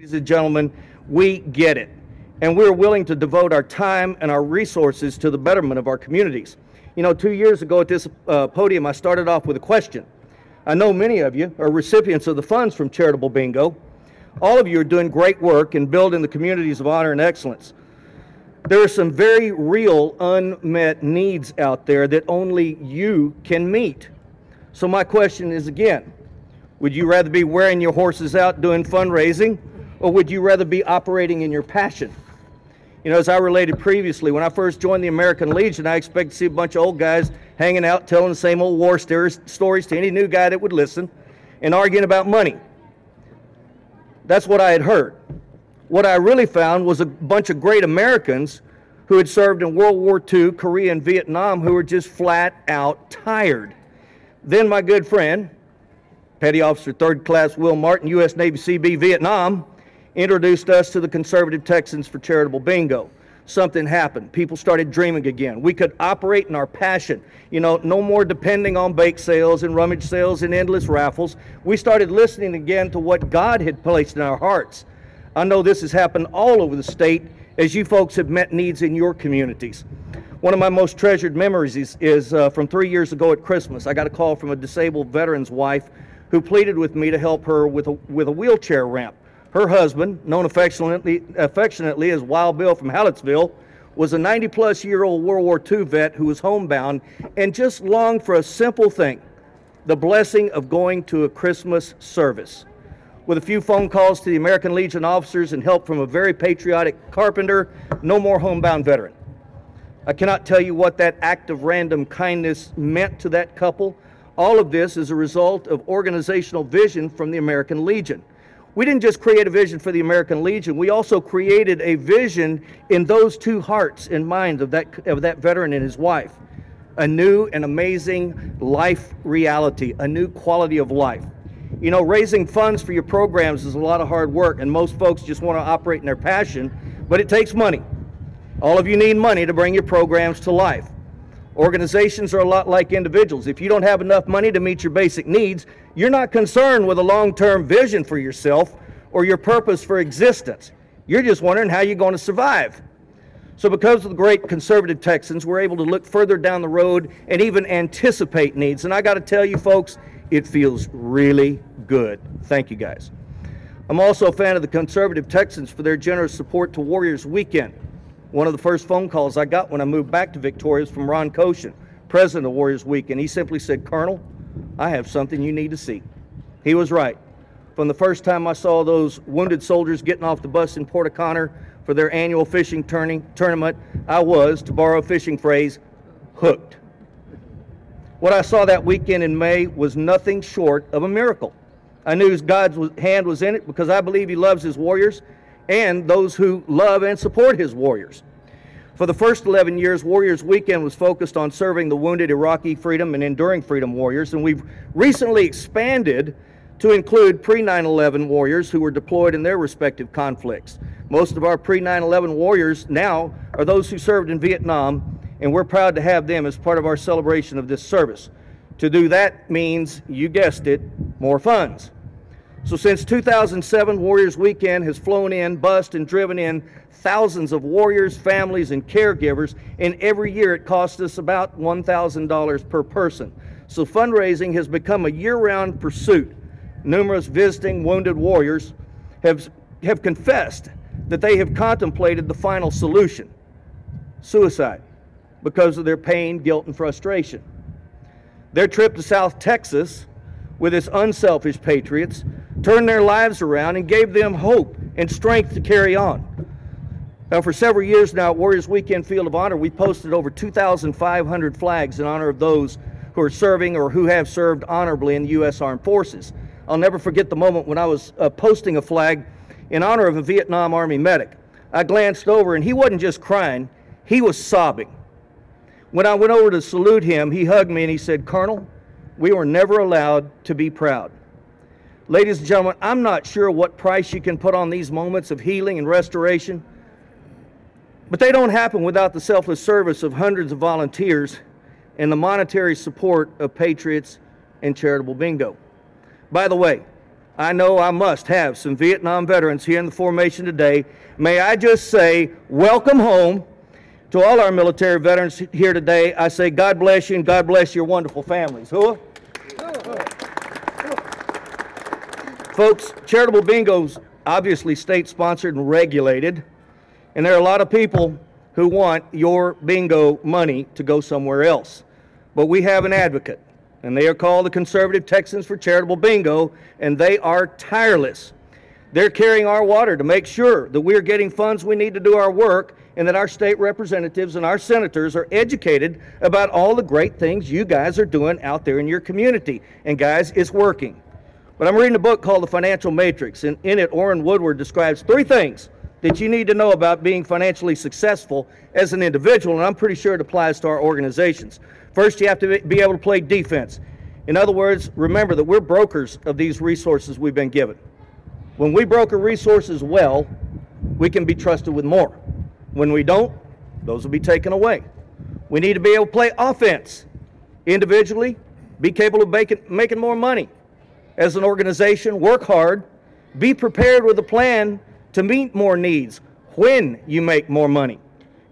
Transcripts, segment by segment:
Ladies and gentlemen, we get it, and we're willing to devote our time and our resources to the betterment of our communities. You know, 2 years ago at this podium, I started off with a question. I know many of you are recipients of the funds from Charitable Bingo. All of you are doing great work in building the communities of honor and excellence. There are some very real unmet needs out there that only you can meet. So my question is again, would you rather be wearing your horses out doing fundraising, or would you rather be operating in your passion? You know, as I related previously, when I first joined the American Legion, I expected to see a bunch of old guys hanging out, telling the same old war stories to any new guy that would listen, and arguing about money. That's what I had heard. What I really found was a bunch of great Americans who had served in World War II, Korea, and Vietnam who were just flat out tired. Then my good friend, Petty Officer 3rd Class Will Martin, U.S. Navy CB Vietnam, introduced us to the Conservative Texans for Charitable Bingo. Something happened. People started dreaming again. We could operate in our passion. You know, no more depending on bake sales and rummage sales and endless raffles. We started listening again to what God had placed in our hearts. I know this has happened all over the state as you folks have met needs in your communities. One of my most treasured memories is from 3 years ago at Christmas. I got a call from a disabled veteran's wife who pleaded with me to help her with a wheelchair ramp. Her husband, known affectionately as Wild Bill from Hallettsville, was a 90-plus-year-old World War II vet who was homebound and just longed for a simple thing, the blessing of going to a Christmas service. With a few phone calls to the American Legion officers and help from a very patriotic carpenter, no more homebound veteran. I cannot tell you what that act of random kindness meant to that couple. All of this is a result of organizational vision from the American Legion. We didn't just create a vision for the American Legion, we also created a vision in those two hearts and minds of that veteran and his wife. A new and amazing life reality, a new quality of life. You know, raising funds for your programs is a lot of hard work, and most folks just want to operate in their passion, but it takes money. All of you need money to bring your programs to life. Organizations are a lot like individuals. If you don't have enough money to meet your basic needs, you're not concerned with a long-term vision for yourself or your purpose for existence. You're just wondering how you're going to survive. So because of the great Conservative Texans, we're able to look further down the road and even anticipate needs. And I got to tell you folks, it feels really good. Thank you guys. I'm also a fan of the Conservative Texans for their generous support to Warriors Weekend. One of the first phone calls I got when I moved back to Victoria was from Ron Koshin, president of Warriors Weekend. He simply said, "Colonel, I have something you need to see." He was right. From the first time I saw those wounded soldiers getting off the bus in Port O'Connor for their annual fishing tournament, I was, to borrow a fishing phrase, hooked. What I saw that weekend in May was nothing short of a miracle. I knew God's hand was in it because I believe He loves His warriors and those who love and support His warriors. For the first 11 years, Warriors Weekend was focused on serving the wounded Iraqi freedom and enduring freedom warriors, and we've recently expanded to include pre-9/11 warriors who were deployed in their respective conflicts. Most of our pre-9/11 warriors now are those who served in Vietnam, and we're proud to have them as part of our celebration of this service. To do that means, you guessed it, more funds. So since 2007, Warriors Weekend has flown in, bussed, and driven in thousands of warriors, families, and caregivers, and every year it costs us about $1,000 per person. So fundraising has become a year-round pursuit. Numerous visiting wounded warriors have confessed that they have contemplated the final solution, suicide, because of their pain, guilt, and frustration. Their trip to South Texas with its unselfish patriots turned their lives around and gave them hope and strength to carry on. Now, for several years now at Warriors Weekend Field of Honor, we posted over 2,500 flags in honor of those who are serving or who have served honorably in the U.S. Armed Forces. I'll never forget the moment when I was posting a flag in honor of a Vietnam Army medic. I glanced over and he wasn't just crying, he was sobbing. When I went over to salute him, he hugged me and he said, "Colonel, we were never allowed to be proud." Ladies and gentlemen, I'm not sure what price you can put on these moments of healing and restoration, but they don't happen without the selfless service of hundreds of volunteers and the monetary support of patriots and Charitable Bingo. By the way, I know I must have some Vietnam veterans here in the formation today. May I just say, welcome home. To all our military veterans here today, I say God bless you and God bless your wonderful families. Who? Folks, charitable bingo's obviously state-sponsored and regulated, and there are a lot of people who want your bingo money to go somewhere else. But we have an advocate, and they are called the Conservative Texans for Charitable Bingo, and they are tireless. They're carrying our water to make sure that we're getting funds we need to do our work, and that our state representatives and our senators are educated about all the great things you guys are doing out there in your community. And guys, it's working. But I'm reading a book called The Financial Matrix, and in it, Orrin Woodward describes 3 things that you need to know about being financially successful as an individual, and I'm pretty sure it applies to our organizations. First, you have to be able to play defense. In other words, remember that we're brokers of these resources we've been given. When we broker resources well, we can be trusted with more. When we don't, those will be taken away. We need to be able to play offense individually, be capable of making more money. As an organization, work hard, be prepared with a plan to meet more needs when you make more money.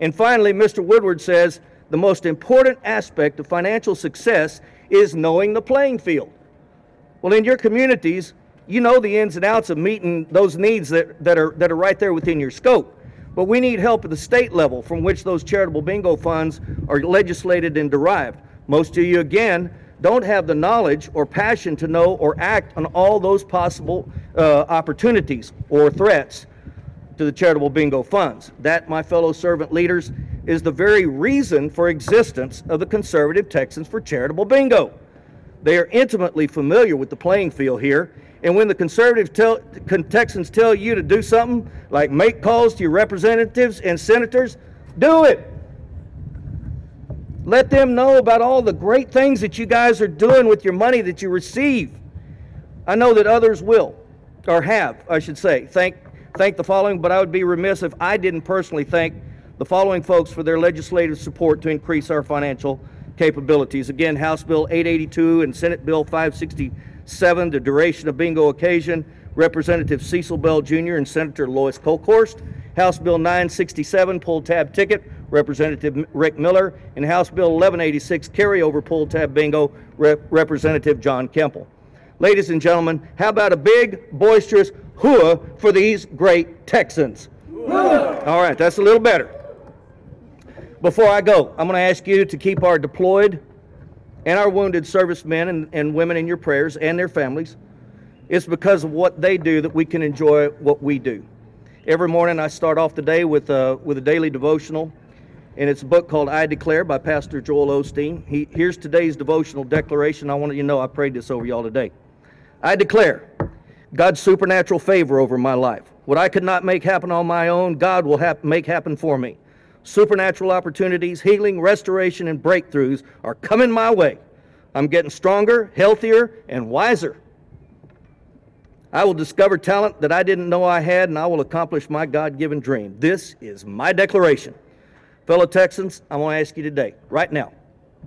And finally, Mr. Woodward says the most important aspect of financial success is knowing the playing field. Well, in your communities, you know the ins and outs of meeting those needs that are right there within your scope. But we need help at the state level from which those charitable bingo funds are legislated and derived. Most of you, again, don't have the knowledge or passion to know or act on all those possible opportunities or threats to the charitable bingo funds. That, my fellow servant leaders, is the very reason for existence of the Conservative Texans for Charitable Bingo. They are intimately familiar with the playing field here, and when the Conservative Texans tell you to do something like make calls to your representatives and senators, do it. Let them know about all the great things that you guys are doing with your money that you receive. I know that others will, or have, I should say, thank the following, but I would be remiss if I didn't personally thank the following folks for their legislative support to increase our financial capabilities. Again, House Bill 882 and Senate Bill 567, the duration of bingo occasion, Representative Cecil Bell Jr. and Senator Lois Kolkhorst. House Bill 967, pull tab ticket, Representative Rick Miller, and House Bill 1186, carryover pull tab bingo, Representative John Kemple. Ladies and gentlemen, how about a big, boisterous hooah for these great Texans? Hooah! All right, that's a little better. Before I go, I'm going to ask you to keep our deployed and our wounded servicemen and women in your prayers and their families. It's because of what they do that we can enjoy what we do. Every morning I start off the day with a daily devotional, and it's a book called I Declare by Pastor Joel Osteen. Here's today's devotional declaration. I want you to know I prayed this over y'all today. I declare God's supernatural favor over my life. What I could not make happen on my own, God will make happen for me. Supernatural opportunities, healing, restoration, and breakthroughs are coming my way. I'm getting stronger, healthier, and wiser. I will discover talent that I didn't know I had, and I will accomplish my God-given dream. This is my declaration. Fellow Texans, I want to ask you today, right now,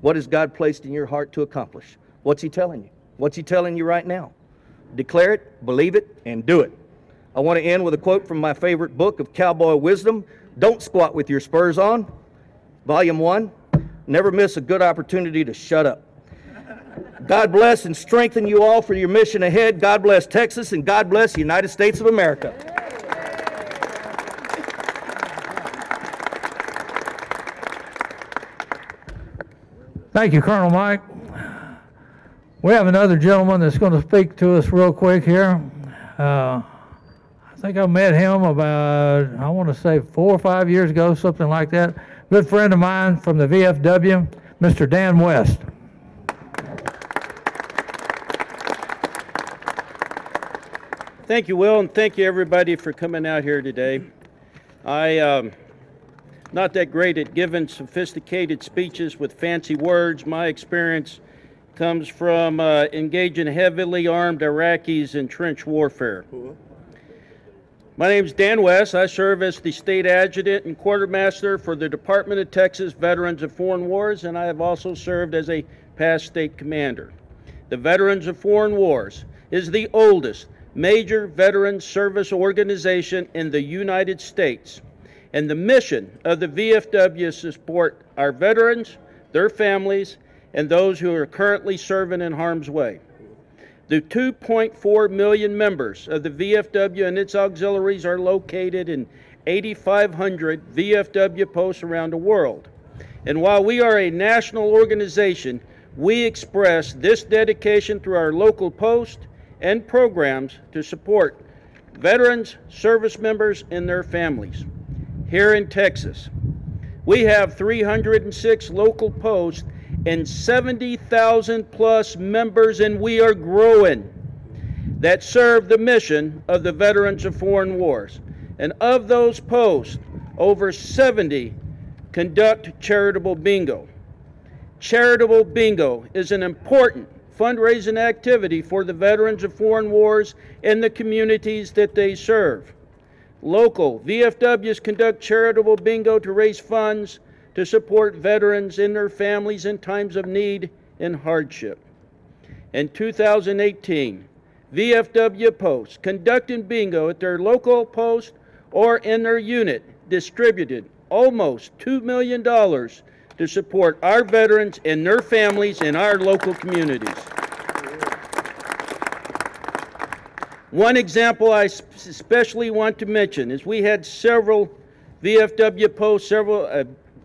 what has God placed in your heart to accomplish? What's He telling you? What's He telling you right now? Declare it, believe it, and do it. I want to end with a quote from my favorite book of cowboy wisdom, Don't Squat with Your Spurs On, Volume 1. Never miss a good opportunity to shut up. God bless and strengthen you all for your mission ahead. God bless Texas, and God bless the United States of America. Thank you, Colonel Mike. We have another gentleman that's going to speak to us real quick here. I think I met him about, I want to say 4 or 5 years ago, something like that. Good friend of mine from the VFW, Mr. Dan West. Thank you, Will, and thank you, everybody, for coming out here today. Not that great at giving sophisticated speeches with fancy words. My experience comes from engaging heavily armed Iraqis in trench warfare. My name is Dan West. I serve as the State Adjutant and Quartermaster for the Department of Texas Veterans of Foreign Wars, and I have also served as a past State Commander. The Veterans of Foreign Wars is the oldest, major veterans service organization in the United States. And the mission of the VFW is to support our veterans, their families, and those who are currently serving in harm's way. The 2.4 million members of the VFW and its auxiliaries are located in 8,500 VFW posts around the world. And while we are a national organization, we express this dedication through our local posts and programs to support veterans, service members, and their families. Here in Texas, we have 306 local posts and 70,000 plus members, and we are growing, that serve the mission of the Veterans of Foreign Wars. And of those posts, over 70 conduct charitable bingo. Charitable bingo is an important fundraising activity for the Veterans of Foreign Wars and the communities that they serve. Local VFWs conduct charitable bingo to raise funds to support veterans and their families in times of need and hardship. In 2018, VFW posts conducting bingo at their local post or in their unit distributed almost $2 million to support our veterans and their families in our local communities. One example I especially want to mention is we had several VFW posts,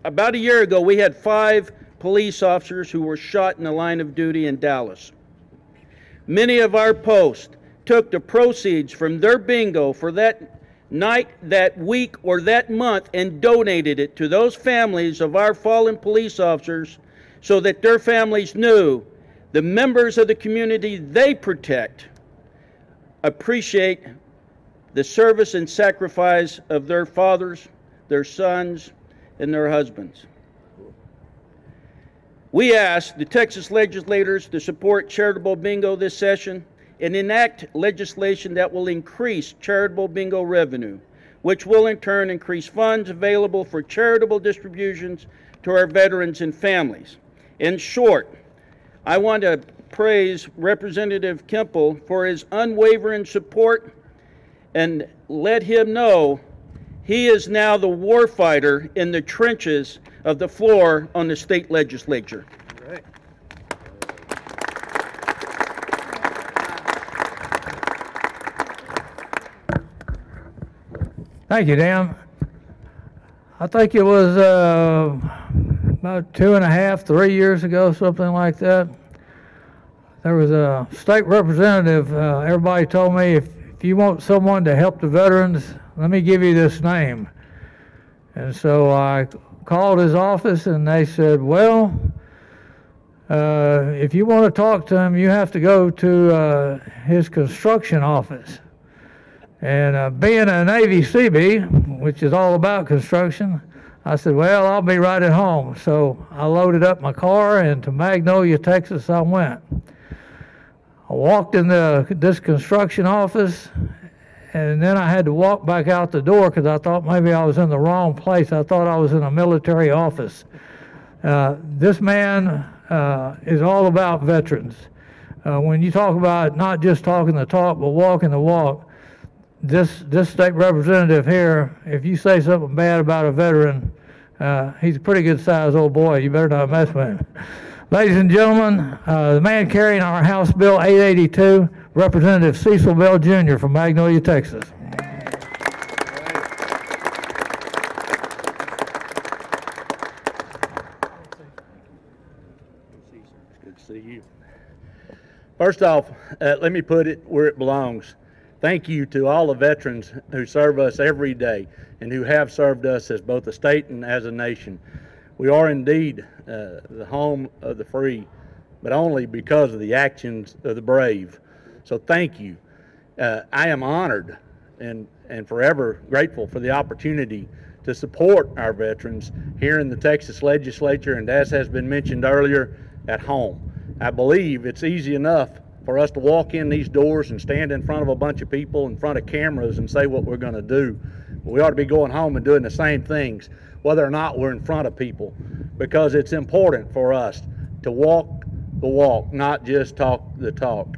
about a year ago, we had 5 police officers who were shot in the line of duty in Dallas. Many of our posts took the proceeds from their bingo for that night, that week, or that month and donated it to those families of our fallen police officers so that their families knew the members of the community they protect appreciate the service and sacrifice of their fathers, their sons, and their husbands. We ask the Texas legislators to support charitable bingo this session and enact legislation that will increase charitable bingo revenue, which will in turn increase funds available for charitable distributions to our veterans and families. In short, I want to praise Representative Kemple for his unwavering support and let him know he is now the warfighter in the trenches of the floor on the state legislature. Right. Thank you, Dan. I think it was about 2.5, 3 years ago, something like that. There was a state representative, everybody told me, if you want someone to help the veterans, let me give you this name. And so I called his office and they said, well, if you want to talk to him, you have to go to his construction office. And being a Navy Seabee, which is all about construction, I said, well, I'll be right at home. So I loaded up my car and to Magnolia, Texas I went. I walked in this construction office, and then I had to walk back out the door because I thought maybe I was in the wrong place. I thought I was in a military office. This man is all about veterans. When you talk about not just talking the talk, but walking the walk, this state representative here, if you say something bad about a veteran, he's a pretty good sized old boy. You better not mess with him. Ladies and gentlemen, the man carrying our House Bill 882, Representative Cecil Bell Jr. from Magnolia, Texas. Good to see you. First off, let me put it where it belongs. Thank you to all the veterans who serve us every day and who have served us as both a state and as a nation. We are indeed the home of the free, but only because of the actions of the brave. So thank you. I am honored and forever grateful for the opportunity to support our veterans here in the Texas legislature and, as has been mentioned earlier, at home. I believe it's easy enough for us to walk in these doors and stand in front of a bunch of people in front of cameras and say what we're going to do. We ought to be going home and doing the same things, whether or not we're in front of people, because it's important for us to walk the walk, not just talk the talk.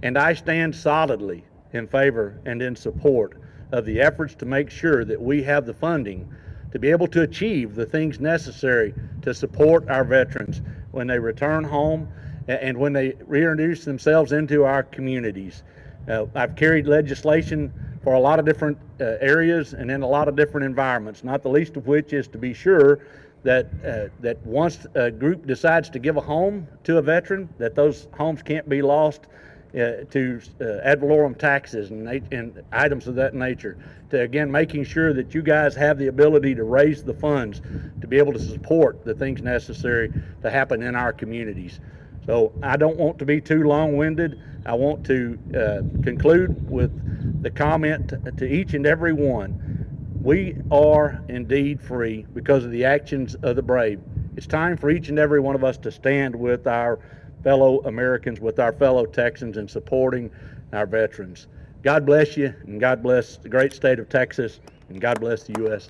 And I stand solidly in favor and in support of the efforts to make sure that we have the funding to be able to achieve the things necessary to support our veterans when they return home and when they reintroduce themselves into our communities. I've carried legislation for a lot of different areas and in a lot of different environments, not the least of which is to be sure that once a group decides to give a home to a veteran, that those homes can't be lost to ad valorem taxes and items of that nature. To again, making sure that you guys have the ability to raise the funds to be able to support the things necessary to happen in our communities. So I don't want to be too long-winded. I want to conclude with the comment to each and every one. We are indeed free because of the actions of the brave. It's time for each and every one of us to stand with our fellow Americans, with our fellow Texans in supporting our veterans. God bless you, and God bless the great state of Texas, and God bless the USA.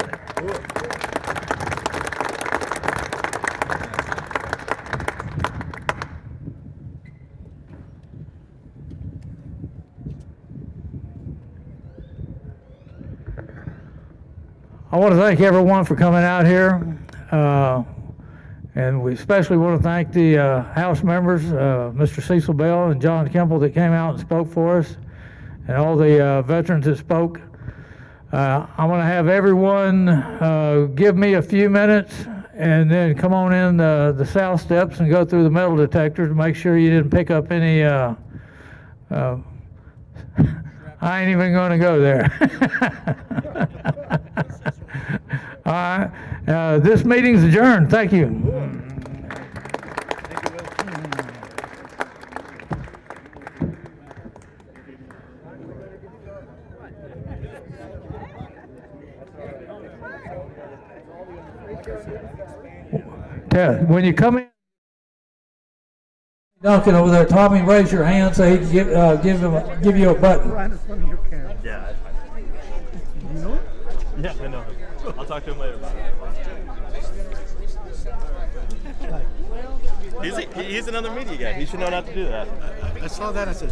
I want to thank everyone for coming out here, and we especially want to thank the House members, Mr. Cecil Bell and John Kemple, that came out and spoke for us, and all the veterans that spoke. I'm going to have everyone give me a few minutes and then come on in the south steps and go through the metal detectors to make sure you didn't pick up any I ain't even going to go there. All right. This meeting's adjourned. Thank you. Ted, when you come in, Duncan over there, Tommy, raise your hand so he can give you a button. Right in front of your camera. Yeah. You know it? Yeah, I know him. I'll talk to him later about it. He's another media guy. He should know not to do that. I saw that. I said,